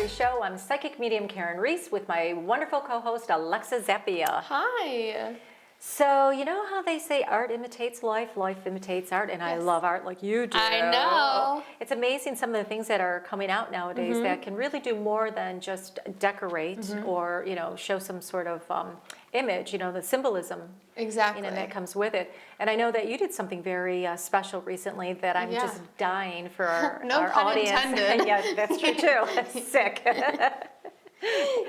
Reece Show. I'm psychic medium Karyn Reece with my wonderful co-host Alexa Zappia. Hi. So, you know how they say art imitates life, life imitates art, and I love art like you do. I know. It's amazing some of the things that are coming out nowadays that can really do more than just decorate or, you know, show some sort of image, you know, the symbolism Exactly. that comes with it. And I know that you did something very special recently that I'm just dying for our, No our pun audience. intended. Yeah, that's true too. That's sick.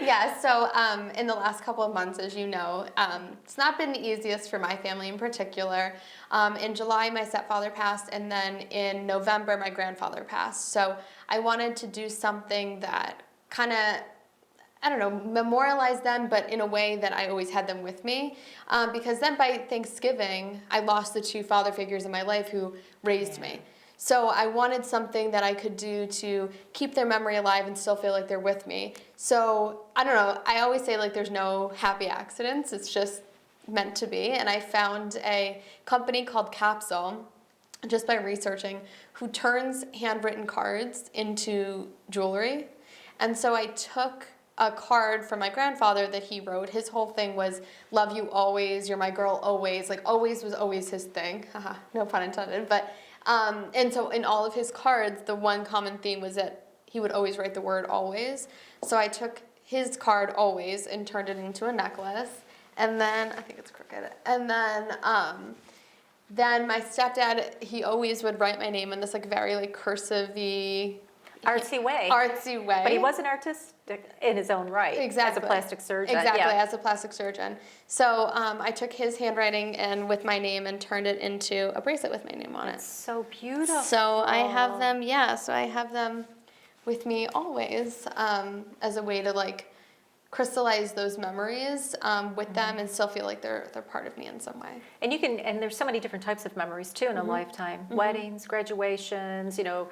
Yeah, so in the last couple of months, as you know, it's not been the easiest for my family in particular. In July, my stepfather passed, and then in November, my grandfather passed. So I wanted to do something that kind of, I don't know, memorialize them, but in a way that I always had them with me. Because then by Thanksgiving, I lost the two father figures in my life who raised me. So I wanted something that I could do to keep their memory alive and still feel like they're with me. So, I don't know, I always say like there's no happy accidents, it's just meant to be. And I found a company called Capsul, just by researching, who turns handwritten cards into jewelry. And so I took a card from my grandfather that he wrote. His whole thing was, love you always, you're my girl always. Like always was always his thing. Haha, no pun intended. But and so in all of his cards, the one common theme was that he would always write the word always. So I took his card always and turned it into a necklace. And then, I think it's crooked. And then my stepdad, he always would write my name in this like very like cursive-y, Artsy way. Artsy way. But he was an artistic in his own right. Exactly. As a plastic surgeon. Exactly, Yeah. as a plastic surgeon. So I took his handwriting and with my name and turned it into a bracelet with my name on it. It's so beautiful. So I have them, so I have them with me always as a way to like crystallize those memories with them and still feel like they're part of me in some way. And you can, and there's so many different types of memories too in a lifetime. Weddings, graduations, you know,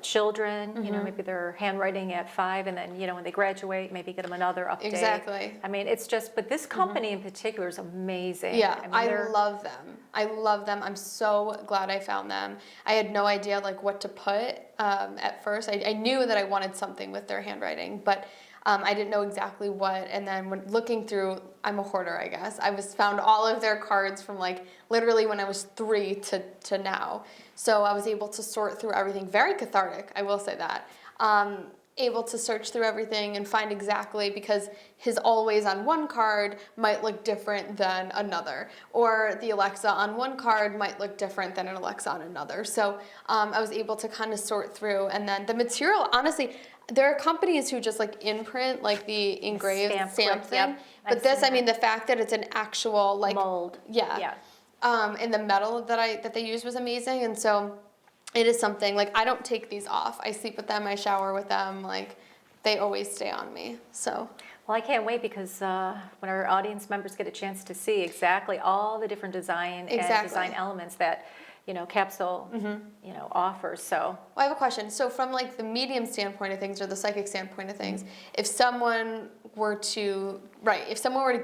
children, you know, maybe they're handwriting at 5 and then, you know, when they graduate, maybe get them another update. Exactly. I mean, it's just, but this company in particular is amazing. Yeah, I mean, I love them. I love them. I'm so glad I found them. I had no idea like what to put at first. I knew that I wanted something with their handwriting, but I didn't know exactly what, and then when looking through, I'm a hoarder, I guess. I found all of their cards from like literally when I was 3 to now. So I was able to sort through everything. Very cathartic, I will say that. Able to search through everything and find exactly, because his always on one card might look different than another, or the Alexa on one card might look different than an Alexa on another. So I was able to kind of sort through, and then the material, honestly, there are companies who just like imprint like the engraved stamp thing, yep. but this, I mean, the fact that it's an actual like mold. and the metal that they used was amazing, and so it is something like I don't take these off. I sleep with them, I shower with them, like they always stay on me. So. Well, I can't wait because when our audience members get a chance to see exactly all the different design and design elements that, you know, Capsul, you know, offers. So. Well, I have a question. So from like the medium standpoint of things or the psychic standpoint of things, if someone were to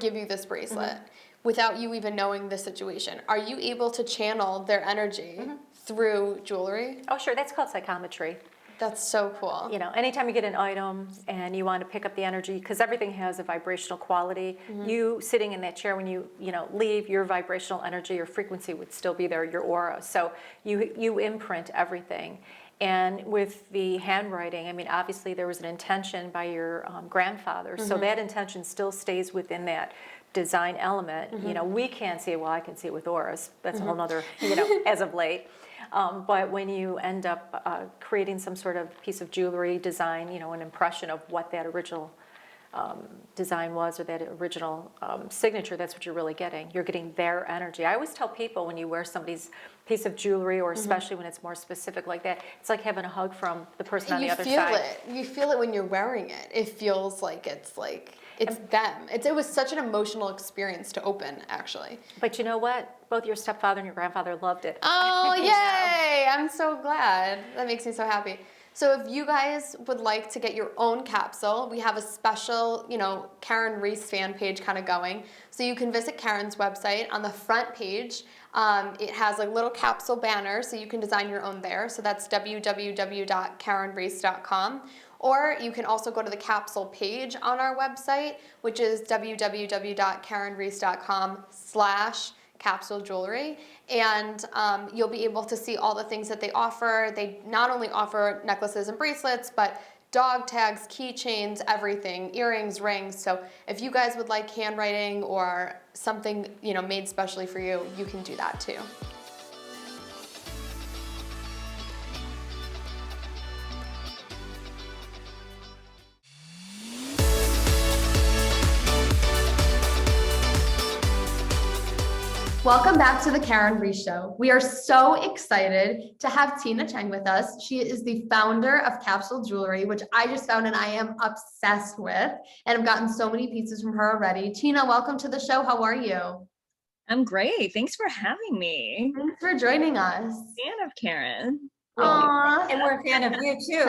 give you this bracelet without you even knowing the situation, are you able to channel their energy through jewelry? Oh, sure. That's called psychometry. That's so cool. You know, anytime you get an item and you want to pick up the energy, because everything has a vibrational quality, you sitting in that chair when you know, leave, your vibrational energy or frequency would still be there, your aura. So you imprint everything. And with the handwriting, I mean, obviously there was an intention by your grandfather, so that intention still stays within that design element. You know, we can't see it, well, I can see it with auras. That's a whole nother, you know, as of late. But when you end up creating some sort of piece of jewelry design, you know, an impression of what that original design was or that original signature, that's what you're really getting. You're getting their energy. I always tell people when you wear somebody's piece of jewelry, or especially when it's more specific like that, it's like having a hug from the person on the other side. You feel it when you're wearing it. It feels like it's them. It was such an emotional experience to open, actually. But you know what? Both your stepfather and your grandfather loved it. Oh, yay! I'm so glad. That makes me so happy. So if you guys would like to get your own capsule, we have a special, you know, Karyn Reece fan page kind of going. So you can visit Karyn's website. On the front page, it has a little capsule banner, so you can design your own there. So that's www.karynreece.com. Or you can also go to the Capsul page on our website, which is www.karynreece.com/capsule jewelry, and you'll be able to see all the things that they offer. They not only offer necklaces and bracelets, but dog tags, keychains, everything, earrings, rings. So if you guys would like handwriting or something, you know, made specially for you, you can do that too. Welcome back to the Karyn Reece Show. We are so excited to have Tina Cheng with us. She is the founder of Capsul Jewelry, which I just found and I am obsessed with, and I've gotten so many pieces from her already. Tina, welcome to the show. How are you? I'm great. Thanks for having me. Thanks for joining us. Fan of Karyn. Aww. And we're a fan of you too.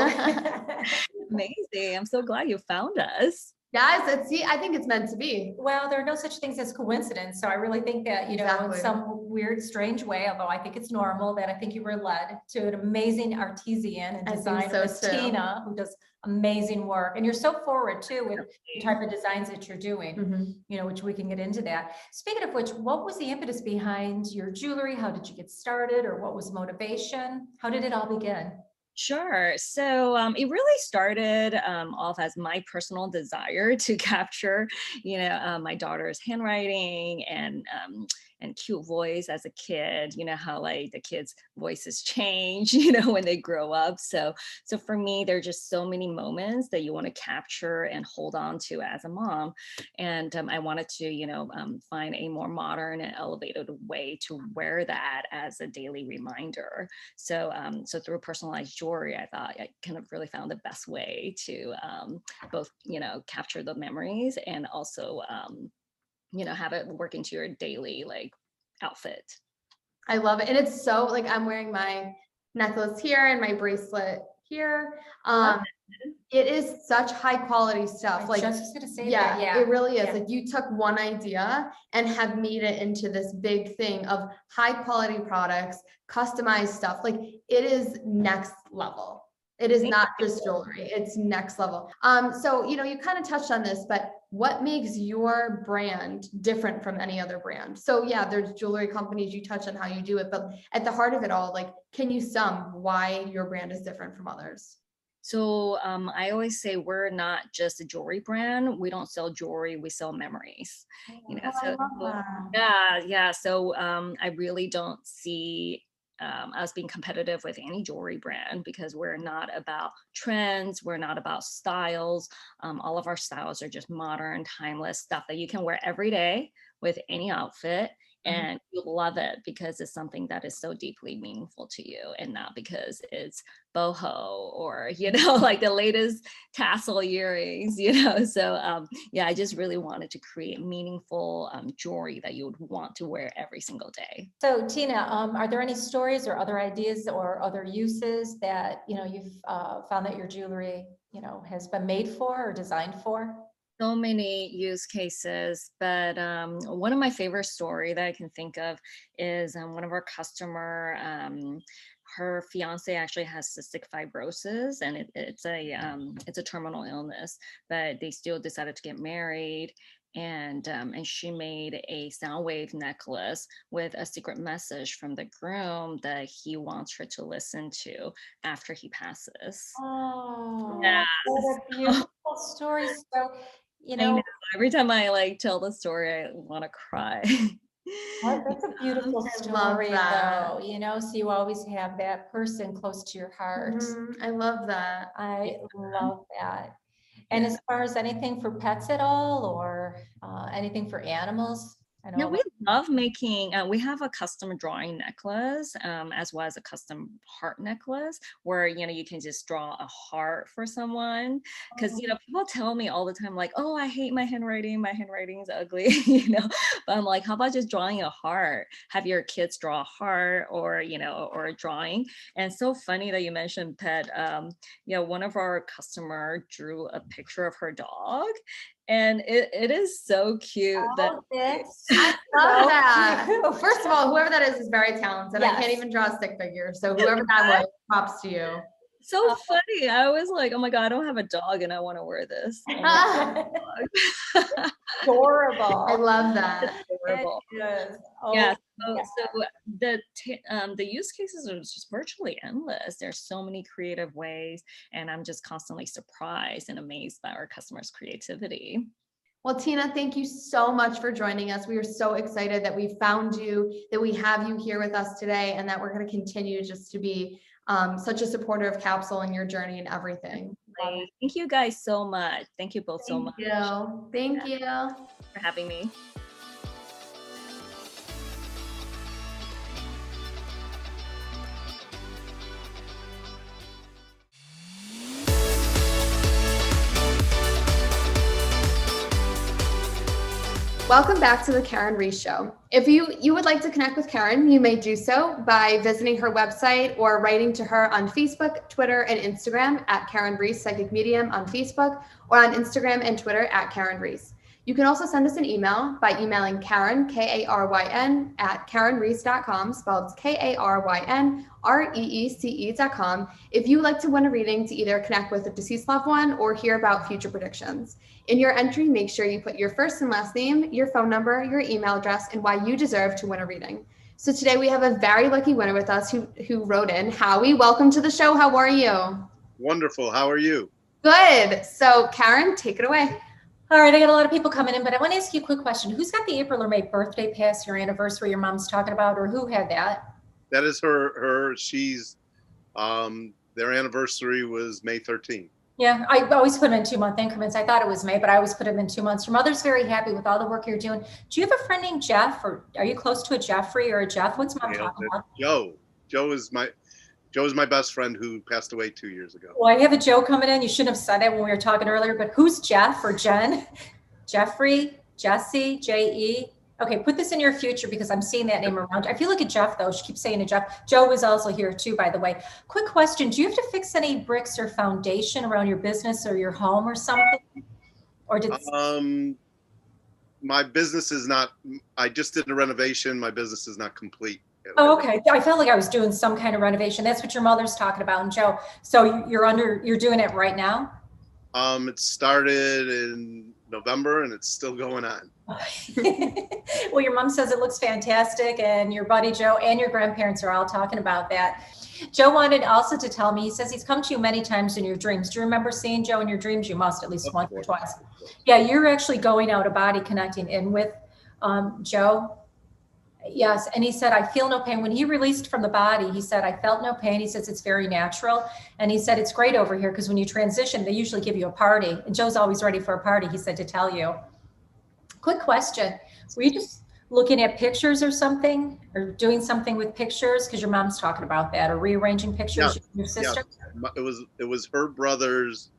Amazing. I'm so glad you found us. Guys, I think it's meant to be. Well, there are no such things as coincidence. So I really think that, you know, Exactly. in some weird, strange way, although I think it's normal, that I think you were led to an amazing artisan and I think designer, so, Miss too. Tina, who does amazing work. And you're so forward too with the type of designs that you're doing, you know, which we can get into that. Speaking of which, what was the impetus behind your jewelry? How did you get started, or what was motivation? How did it all begin? Sure. So it really started off as my personal desire to capture, my daughter's handwriting and cute voice as a kid. You know how like the kids' voices change, when they grow up. So for me, there are just so many moments that you want to capture and hold on to as a mom. And I wanted to, find a more modern and elevated way to wear that as a daily reminder. So through personalized jewelry, I thought I kind of really found the best way to both, capture the memories and also, have it work into your daily like outfit. I love it. And it's so like, I'm wearing my necklace here and my bracelet here. It is such high quality stuff. I just was gonna say yeah, that. Yeah, it really is. Yeah. Like you took one idea and have made it into this big thing of high quality products, customized stuff. Like it is next level. It is not just jewelry, it's next level. So, you kind of touched on this, but what makes your brand different from any other brand? So yeah, there's jewelry companies, you touch on how you do it, but at the heart of it all, like, can you sum why your brand is different from others? So I always say we're not just a jewelry brand. We don't sell jewelry, we sell memories. I love that. Yeah. So I really don't see us being competitive with any jewelry brand because we're not about trends, we're not about styles. All of our styles are just modern, timeless stuff that you can wear every day with any outfit. And you'll love it because it's something that is so deeply meaningful to you and not because it's boho or, like the latest tassel earrings, So I just really wanted to create meaningful jewelry that you would want to wear every single day. So Tina, are there any stories or other ideas or other uses that, you've found that your jewelry, has been made for or designed for? So many use cases, but one of my favorite story that I can think of is one of our customer, her fiance actually has cystic fibrosis, and it's a terminal illness, but they still decided to get married. And she made a sound wave necklace with a secret message from the groom that he wants her to listen to after he passes. Oh, Yeah. what a beautiful story. So, I know. Every time I tell the story, I want to cry. That's a beautiful story, though, so you always have that person close to your heart. I love that. I love that. And as far as anything for pets at all, or anything for animals? Yeah, we love making, we have a custom drawing necklace, as well as a custom heart necklace where, you can just draw a heart for someone. Because, people tell me all the time, like, oh, I hate my handwriting is ugly, but I'm like, how about just drawing a heart? Have your kids draw a heart or a drawing. And so funny that you mentioned pet. One of our customer drew a picture of her dog. And it is so cute that I love that. First of all, whoever that is very talented. Yes. I can't even draw a stick figure. So whoever that was, props to you. So funny. I was like, oh my God, I don't have a dog and I want to wear this. Oh my God. Adorable. I love that. Adorable. Yes. Oh, Yeah. So, yeah. so the use cases are just virtually endless. There's so many creative ways, and I'm just constantly surprised and amazed by our customers' creativity. Well, Tina, thank you so much for joining us. We are so excited that we found you, that we have you here with us today, and that we're going to continue just to be such a supporter of Capsule and your journey and everything. Thank you guys so much. Thank you both so much Thank you. Thank you. for having me. Welcome back to the Karyn Reece Show. If you would like to connect with Karyn, you may do so by visiting her website or writing to her on Facebook, Twitter, and Instagram at Karyn Reece Psychic Medium on Facebook, or on Instagram and Twitter at Karyn Reece. You can also send us an email by emailing Karyn, Karyn, at KarynReece.com, spelled KarynReece.com, if you would like to win a reading to either connect with a deceased loved one or hear about future predictions. In your entry, make sure you put your first and last name, your phone number, your email address, and why you deserve to win a reading. So today we have a very lucky winner with us who wrote in. Howie, welcome to the show. How are you? Wonderful. How are you? Good. So Karyn, take it away. All right, I got a lot of people coming in, but I want to ask you a quick question. Who's got the April or May birthday past your anniversary your mom's talking about, or who had that? That is her. She's their anniversary was May 13th. Yeah, I always put them in 2-month increments. I thought it was May, but I always put them in 2 months. Your mother's very happy with all the work you're doing. Do you have a friend named Jeff, or are you close to a Jeffrey or a Jeff? What's mom talking about? Joe is my best friend who passed away 2 years ago. Well, I have a Joe coming in. You shouldn't have said that when we were talking earlier, but who's Jeff or Jen? Jeffrey, Jesse, J-E. Okay, put this in your future because I'm seeing that name around. I feel like a Jeff though. She keeps saying a Jeff. Joe is also here too, by the way. Quick question. Do you have to fix any bricks or foundation around your business or your home or something? Or did my business is not, I just did a renovation. My business is not complete. Oh, okay. I felt like I was doing some kind of renovation. That's what your mother's talking about. And Joe, so you're doing it right now? It started in November and it's still going on. Well, your mom says it looks fantastic, and your buddy Joe and your grandparents are all talking about that. Joe wanted also to tell me, he says he's come to you many times in your dreams. Do you remember seeing Joe in your dreams? You must, at least once or twice. Yeah, you're actually going out of body, connecting in with Joe. Yes, and he said, I feel no pain. When he released from the body, he said, I felt no pain. He says it's very natural. And he said, it's great over here because when you transition, they usually give you a party. And Joe's always ready for a party, he said, to tell you. Quick question. Were you just looking at pictures or something, or doing something with pictures? Because your mom's talking about that, or rearranging pictures, your sister? Yeah. It was her brother's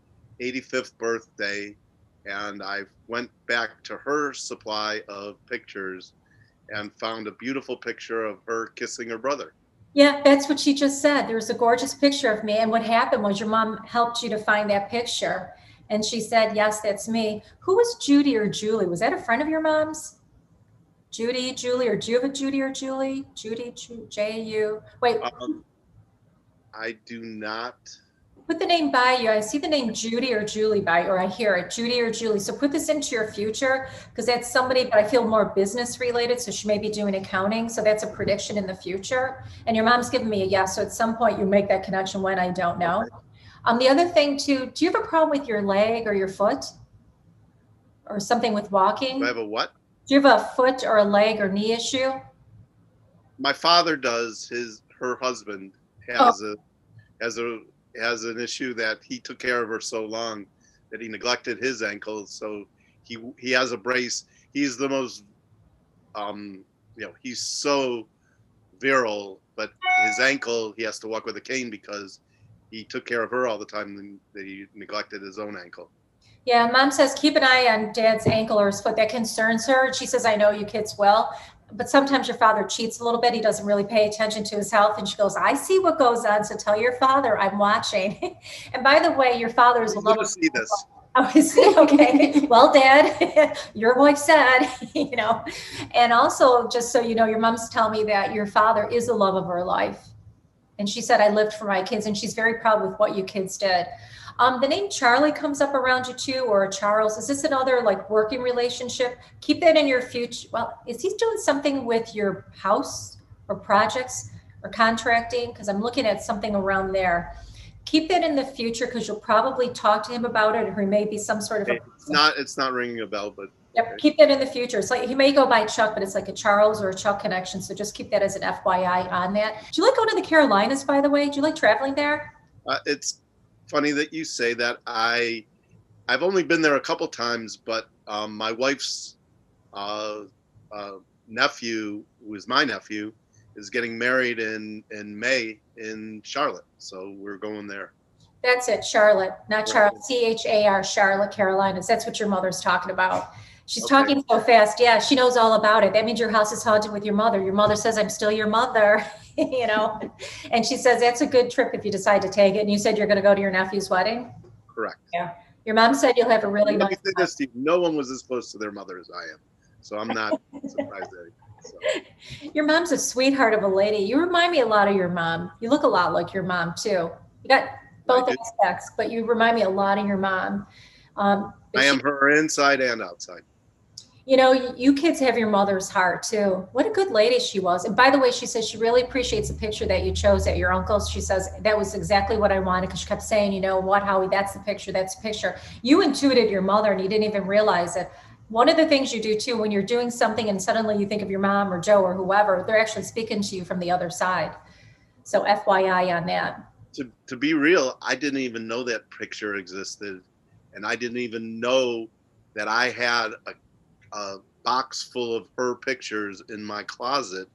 85th birthday. And I went back to her supply of pictures and found a beautiful picture of her kissing her brother. Yeah, that's what she just said. There was a gorgeous picture of me. And what happened was your mom helped you to find that picture. And she said, yes, that's me. Who was Judy or Julie? Was that a friend of your mom's? Judy, Julie, or do you have a Judy or Julie? Judy, J-U. Wait. I do not. Put the name by you. I see the name Judy or Julie by, or I hear it, Judy or Julie. So put this into your future because that's somebody, but I feel more business related. So she may be doing accounting. So that's a prediction in the future. And your mom's giving me a yes. So at some point you make that connection when I don't know. The other thing too, do you have a problem with your leg or your foot or something with walking? Do I have a what? Do you have a foot or a leg or knee issue? My father does. Her husband has an issue that he took care of her so long that he neglected his ankle. So he has a brace. He's the most, he's so virile, but his ankle, he has to walk with a cane because he took care of her all the time and that he neglected his own ankle. Yeah, mom says, keep an eye on dad's ankle or his foot. That concerns her. She says, I know you kids well, but sometimes your father cheats a little bit. He doesn't really pay attention to his health. And she goes, I see what goes on. So tell your father I'm watching. And by the way, your father is a little. See this. Oh, I see. Okay. Well, Dad, your wife said, and also just so you know, your mom's telling me that your father is the love of her life. And she said, I lived for my kids, and she's very proud with what you kids did. The name Charlie comes up around you too, or Charles. Is this another like working relationship? Keep that in your future. Well, is he doing something with your house or projects or contracting? Because I'm looking at something around there. Keep that in the future because you'll probably talk to him about it, or he may be some sort of It's not ringing a bell, but yep, okay. keep that in the future. It's like he may go by Chuck, but it's like a Charles or a Chuck connection. So just keep that as an FYI on that. Do you like going to the Carolinas, by the way? Do you like traveling there? It's funny that you say that. I've only been there a couple times, but my wife's nephew, who is my nephew, is getting married in May in Charlotte, so we're going there. That's it, Charlotte, not Charlotte, C-H-A-R, Charlotte, Carolinas. That's what your mother's talking about. She's Okay. talking so fast. Yeah, she knows all about it. That means your house is haunted with your mother. Your mother says, I'm still your mother, you know? And she says, that's a good trip if you decide to take it. And you said you're going to go to your nephew's wedding? Correct. Yeah. Your mom said you'll have a really Let nice me say this to you, no one was as close to their mother as I am, so I'm not surprised at it. So. Your mom's a sweetheart of a lady. You remind me a lot of your mom. You look a lot like your mom too. You got both aspects, but you remind me a lot of your mom. I am her inside and outside. You know, you kids have your mother's heart too. What a good lady she was. And by the way, she says she really appreciates the picture that you chose at your uncle's. She says that was exactly what I wanted because she kept saying, you know what, Howie, that's the picture, that's the picture. You intuited your mother and you didn't even realize it. One of the things you do too, when you're doing something and suddenly you think of your mom or Joe or whoever, they're actually speaking to you from the other side. So FYI on that. To be real, I didn't even know that picture existed, and I didn't even know that I had a box full of her pictures in my closet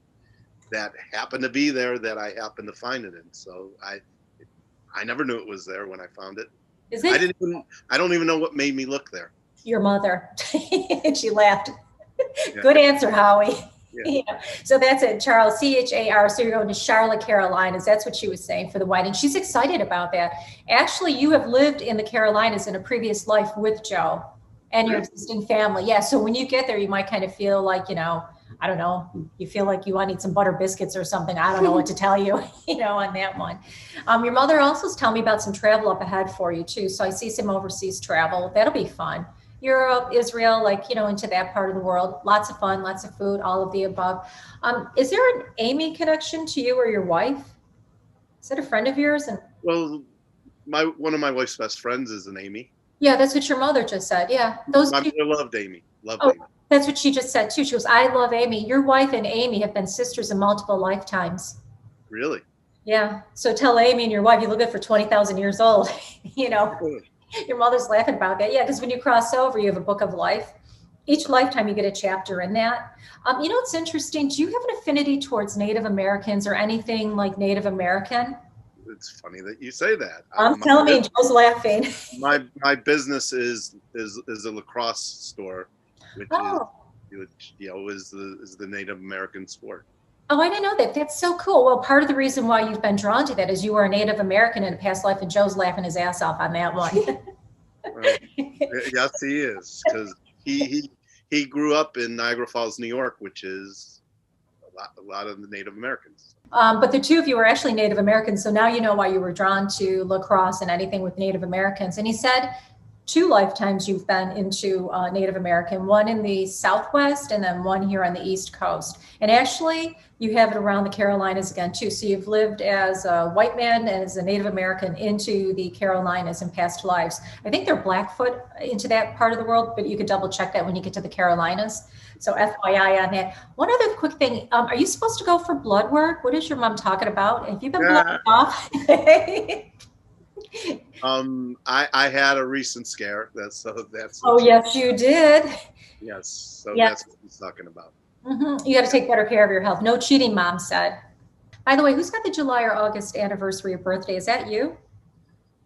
that happened to be there that I happened to find it in. So I never knew it was there when I found it. Is it? I don't even know what made me look there. Your mother. And she laughed. Yeah. Good answer, Howie. Yeah. Yeah. So that's it, Charles, C-H-A-R. So you're going to Charlotte, Carolinas. That's what she was saying for the wedding. She's excited about that. Actually, you have lived in the Carolinas in a previous life with Joe and your existing family. Yeah. So when you get there, you might kind of feel like, you know, I don't know, you feel like you want to eat some butter biscuits or something. I don't know what to tell you, you know, on that one. Your mother also is telling me about some travel up ahead for you too. So I see some overseas travel. That'll be fun. Europe, Israel, like, you know, into that part of the world. Lots of fun, lots of food, all of the above. Is there an Amy connection to you or your wife? Is that a friend of yours? And Well, one of my wife's best friends is an Amy. yeah, that's what your mother just said. Yeah, those My two. mother loved Amy. Oh, Amy. that's what she just said too. She goes, I love Amy. Your wife and Amy have been sisters in multiple lifetimes. Really? Yeah. So tell Amy and your wife you look good for 20,000 years old. You know, your mother's laughing about that. Yeah, because when you cross over, you have a book of life. Each lifetime you get a chapter in that. You know, it's interesting. Do you have an affinity towards Native Americans or anything like Native American? It's funny that you say that. I'm telling you, Joe's laughing. My business is a lacrosse store, which is the Native American sport. Oh, I didn't know that. That's so cool. Well, part of the reason why you've been drawn to that is you were a Native American in a past life, and Joe's laughing his ass off on that one. Yes, he is, because he grew up in Niagara Falls, New York, which is a lot of the Native Americans. But the two of you are actually Native Americans, so now you know why you were drawn to lacrosse and anything with Native Americans. And he said 2 lifetimes you've been into Native American, one in the Southwest and then one here on the East Coast. And actually, you have it around the Carolinas again too. So you've lived as a white man and as a Native American into the Carolinas in past lives. I think they're Blackfoot into that part of the world, but you could double check that when you get to the Carolinas. So FYI on that. One other quick thing, are you supposed to go for blood work? What is your mom talking about? Have you been blood off? I had a recent scare. That's Oh, yes, you did. Yes, so Yeah. that's what he's talking about. You got to take better care of your health. No cheating, mom said. By the way, who's got the July or August anniversary of birthday? Is that you?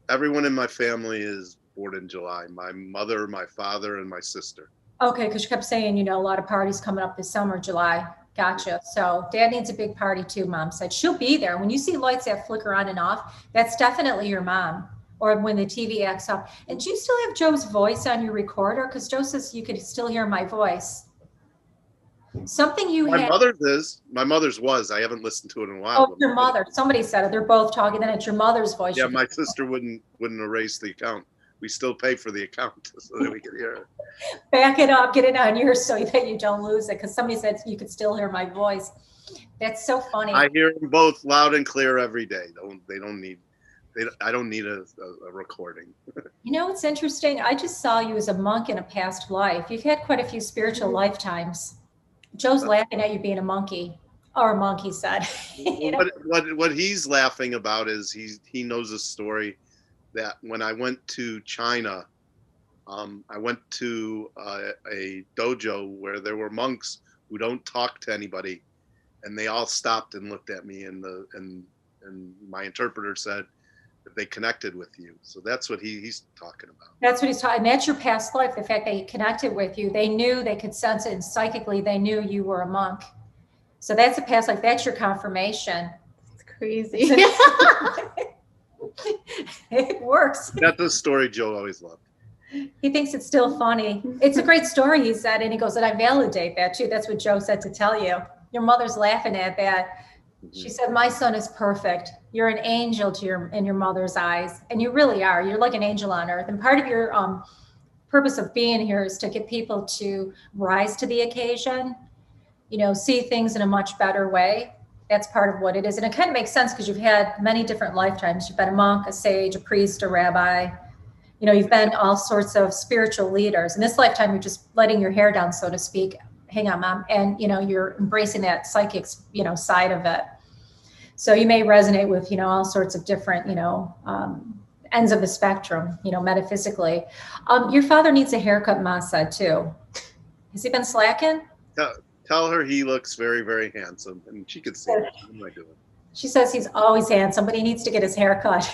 Everyone in my family is born in July. My mother, my father, and my sister. Okay, because you kept saying, you know, a lot of parties coming up this summer, July. Gotcha. So dad needs a big party too, mom said. She'll be there. When you see lights that flicker on and off, that's definitely your mom. Or when the TV acts up. And do you still have Joe's voice on your recorder? Because Joe says you could still hear my voice. Something you My had. mother's was. I haven't listened to it in a while. Oh, your mother. Somebody said it. They're both talking. Then it's your mother's voice. Yeah, my sister wouldn't erase the account. We still pay for the account so that we can hear it. Back it up, get it on yours so that you don't lose it. Because somebody said you could still hear my voice. That's so funny. I hear them both loud and clear every day. I don't need a recording. You know, it's interesting. I just saw you as a monk in a past life. You've had quite a few spiritual lifetimes. Joe's laughing at you being a monkey, or a monk, he said. You know? What he's laughing about is he knows a story that when I went to China, I went to a dojo where there were monks who don't talk to anybody, and they all stopped and looked at me, and my interpreter said that they connected with you. So that's what he's talking about. That's what he's talking. And that's your past life. The fact they connected with you, they knew, they could sense it, and psychically they knew you were a monk. So that's a past life. That's your confirmation. It's crazy. It works. That's a story Joe always loved. He thinks it's still funny. It's a great story, he said, and he goes, and I validate that too. That's what Joe said to tell you. Your mother's laughing at that. She said, my son is perfect. You're an angel in your mother's eyes. And you really are. You're like an angel on earth. And part of your purpose of being here is to get people to rise to the occasion, you know, see things in a much better way. That's part of what it is. And it kind of makes sense because you've had many different lifetimes. You've been a monk, a sage, a priest, a rabbi. You know, you've been all sorts of spiritual leaders. In this lifetime, you're just letting your hair down, so to speak. Hang on, Mom. And, you know, you're embracing that psychic, you know, side of it. So you may resonate with, you know, all sorts of different, you know, ends of the spectrum, you know, metaphysically. Your father needs a haircut, Ma said, too. Has he been slacking? Tell her he looks very, very handsome, and she could see it. What am I doing? She says he's always handsome, but he needs to get his hair cut.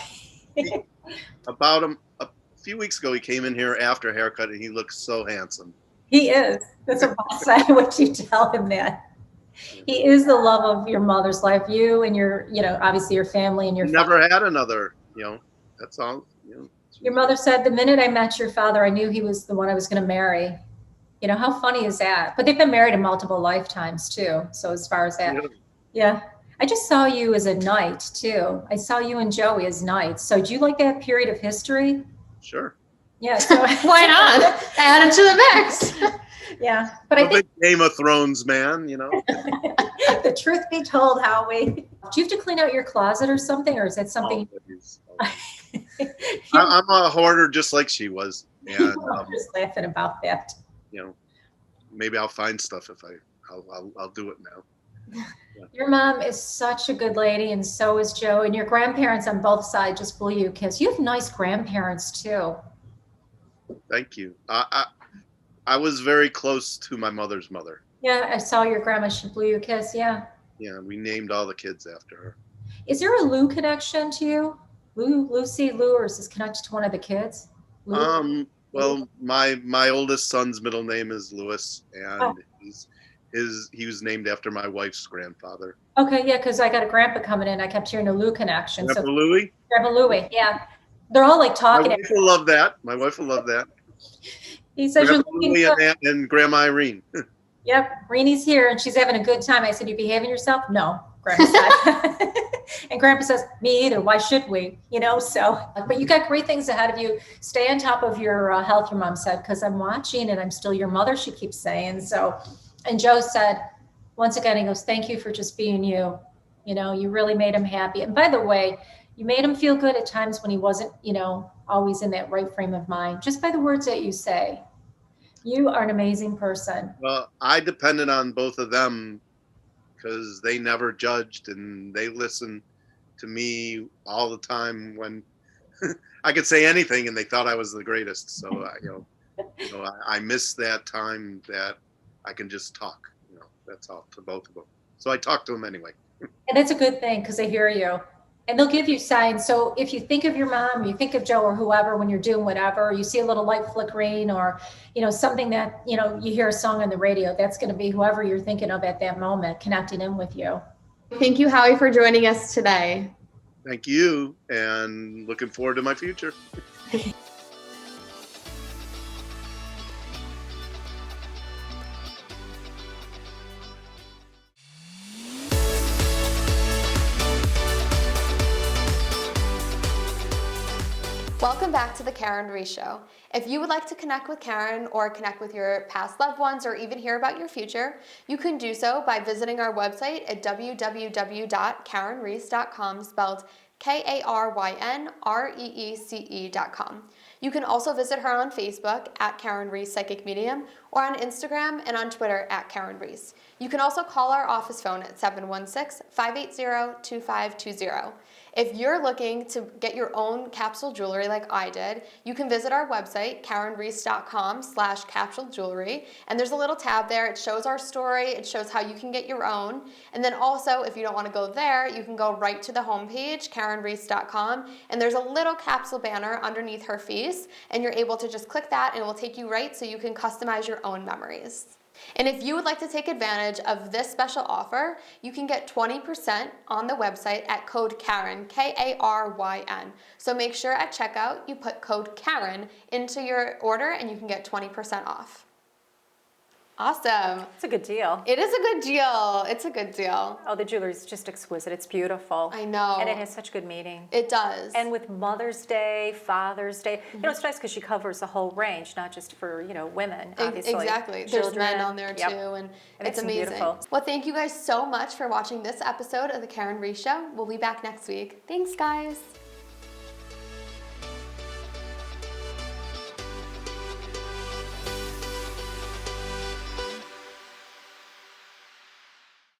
About a few weeks ago, he came in here after a haircut, and he looks so handsome. He is. That's what Bob said. Would you tell him that? He is the love of your mother's life. You and your, you know, obviously your family and your Never had another, you know, that's all. You know. Your mother said, the minute I met your father, I knew he was the one I was going to marry. You know, how funny is that? But they've been married in multiple lifetimes too. So as far as that, yeah. I just saw you as a knight too. I saw you and Joey as knights. So do you like that period of history? Sure. Yeah. So Why not? Add it to the mix. Yeah. But I think Game of Thrones man, you know. the truth be told, Howie, do you have to clean out your closet or something? Or is that something? I'm a hoarder just like she was. And I'm just laughing about that. you know, maybe I'll find stuff if I'll do it now. Yeah. Your mom is such a good lady, and so is Joe. And your grandparents on both sides just blew you a kiss. You have nice grandparents too. Thank you. I was very close to my mother's mother. Yeah, I saw your grandma. She blew you a kiss. Yeah. Yeah, we named all the kids after her. Is there a Lou connection to you? Lucy, Lou, or is this connected to one of the kids? Lou? Well, my oldest son's middle name is Louis, and he was named after my wife's grandfather. Okay, yeah, because I got a grandpa coming in. I kept hearing a Lou connection. Grandpa Louie? Grandpa Louie, yeah. They're all like talking. My wife will love that. My wife will love that. He says Grandpa you're looking Louie and Grandma Irene. Yep, Reenie's here and she's having a good time. I said, you behaving yourself? No, Grandpa said. And Grandpa says, me either. Why should we? You know, so, but you got great things ahead of you. Stay on top of your health, your mom said, because I'm watching and I'm still your mother, she keeps saying. So, and Joe said, once again, he goes, thank you for just being you. You know, you really made him happy. And by the way, you made him feel good at times when he wasn't, you know, always in that right frame of mind, just by the words that you say. You are an amazing person. Well, I depended on both of them because they never judged and they listened to me all the time when I could say anything and they thought I was the greatest. So, I miss that time that I can just talk, you know, that's all to both of them. So I talk to them anyway. And it's a good thing because they hear you. And they'll give you signs. So if you think of your mom, you think of Joe or whoever when you're doing whatever, you see a little light flickering or, you know, something that, you know, you hear a song on the radio, that's going to be whoever you're thinking of at that moment, connecting in with you. Thank you, Howie, for joining us today. Thank you, and looking forward to my future. Welcome back to the Karyn and Reece Show. If you would like to connect with Karyn or connect with your past loved ones or even hear about your future, you can do so by visiting our website at www.karynreece.com, spelled KarynReece.com. You can also visit her on Facebook at Karyn Reece Psychic Medium or on Instagram and on Twitter at Karyn Reece. You can also call our office phone at 716-580-2520. If you're looking to get your own capsule jewelry like I did, you can visit our website, karynreece.com/capsule jewelry, and there's a little tab there. It shows our story, it shows how you can get your own, and then also, if you don't want to go there, you can go right to the homepage, karynreece.com, and there's a little capsule banner underneath her face, and you're able to just click that, and it will take you right so you can customize your own memories. And if you would like to take advantage of this special offer, you can get 20% on the website at code Karyn, Karyn. So make sure at checkout you put code Karyn into your order and you can get 20% off. Awesome. It's a good deal. It is a good deal. It's a good deal. Oh, the jewelry is just exquisite. It's beautiful. I know. And it has such good meaning. It does. And with Mother's Day, Father's Day, you know, it's nice because she covers the whole range, not just for, you know, women, obviously. Exactly. There's men Children. on there Yep. too, and It it's makes them amazing. beautiful. Well, thank you guys so much for watching this episode of the Karyn Reece Show. We'll be back next week. Thanks, guys.